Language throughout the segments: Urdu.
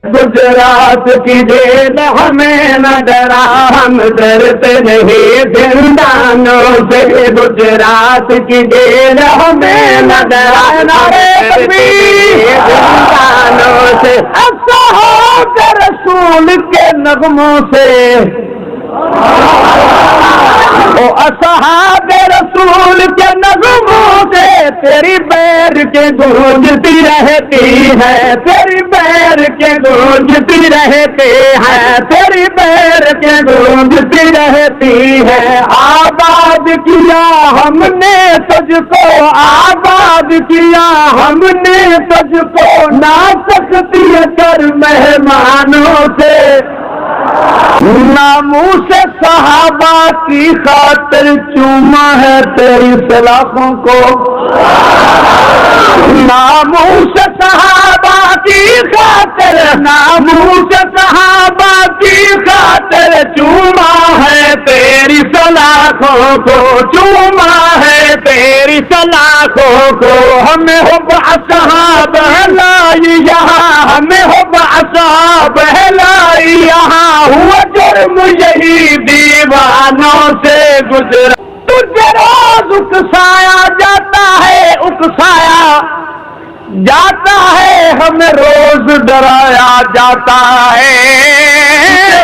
گجرات کی جیل ہمیں نہ ڈرا، ہم ڈرتے نہیں زندانوں سے، گجرات کی جیل ہمیں نہ ڈرا، نعرے تکبیر زندانوں سے، اصحاب رسول کے نغموں سے، او اصحاب رسول کے نغموں سے تیری بیر کے گونجتی رہتی ہے، تیری بیر کے گونجتی رہتی ہے، تیری بیر کے گونجتی رہتی ہے، آباد کیا ہم نے تجھ کو، آباد کیا ہم نے تجھ کو، نہ سکتی کر مہمانوں سے، ناموس صحابہ کی خاطر چوما ہے تیری سلاخوں کو، ناموس صحابہ کی خاطر، ناموس صحابہ کی خاطر چوما ہے تیری سلاخوں کو، چوما ہے تیری سلاخوں کو، ہمیں حب اصحاب لائی یہاں، ہمیں حب اصحاب لائی یہاں، ہوا جرم یہی دیوانوں سے گزرا، تجھے روز اکسایا جاتا ہے، اکسایا جاتا ہے، ہمیں روز ڈرایا جاتا ہے،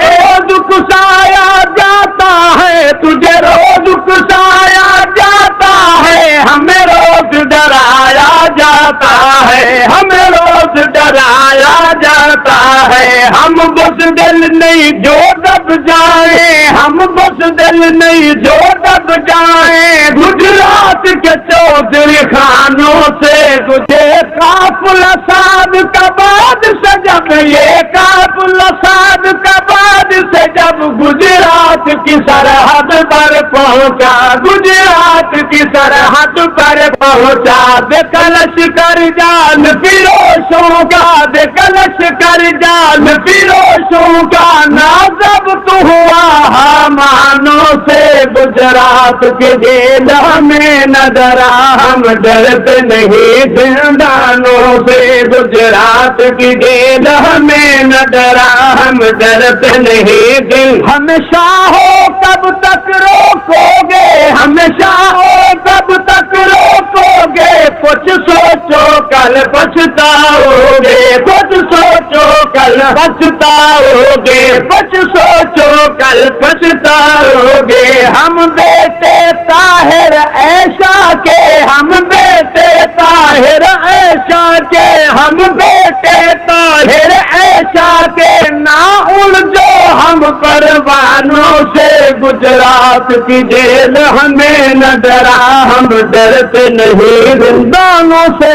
روز اکسایا جاتا ہے، تجھے روز اکسایا جاتا ہے، ہمیں روز ڈرایا جاتا ہے، ہمیں روز ڈرایا جاتا ہے، ہم بزدل نہیں جو دب جائیں، ہم بزدل نہیں جو دب جائیں، گجرات کے چودھری خانوں سے تجھے قافلہ سعد کا بعد سے جب، یہ قافلہ سعد کا بعد سے جب گجرات کی سرحد پر پہنچا، گجرات کی سرحد پر پہنچا، دیکھ لشکر جان فیروشوں کا، دیکھ لشکر جان فیروشوں کا، نازب تو ہوا حامانوں سے، گجرات کے جیل ہمیں نہ ڈرا، ہم ڈرتے نہیں زندانوں سے، گجرات کی جیل ہمیں نہ ڈرا، ہم ڈرتے نہیں دل، ہمیشہ ہو کب تک روکو گے، ہمیشہ ہو کب تک روکو گے، کچھ سوچو کل پچھتاؤ گے، کچھ سوچو کل پچھتاؤ گے، کچھ سوچو کل پچھتاؤ گے، ہم بیٹے طاہر عائشہ کے، ہم بیٹے طاہر عائشہ کے، ہم بیٹے طاہر عائشہ کے، نہ الجھو ہم پروانوں سے، گجرات کی جیل ہمیں نہ ڈرا، ہم ڈرتے نہیں زندانوں سے،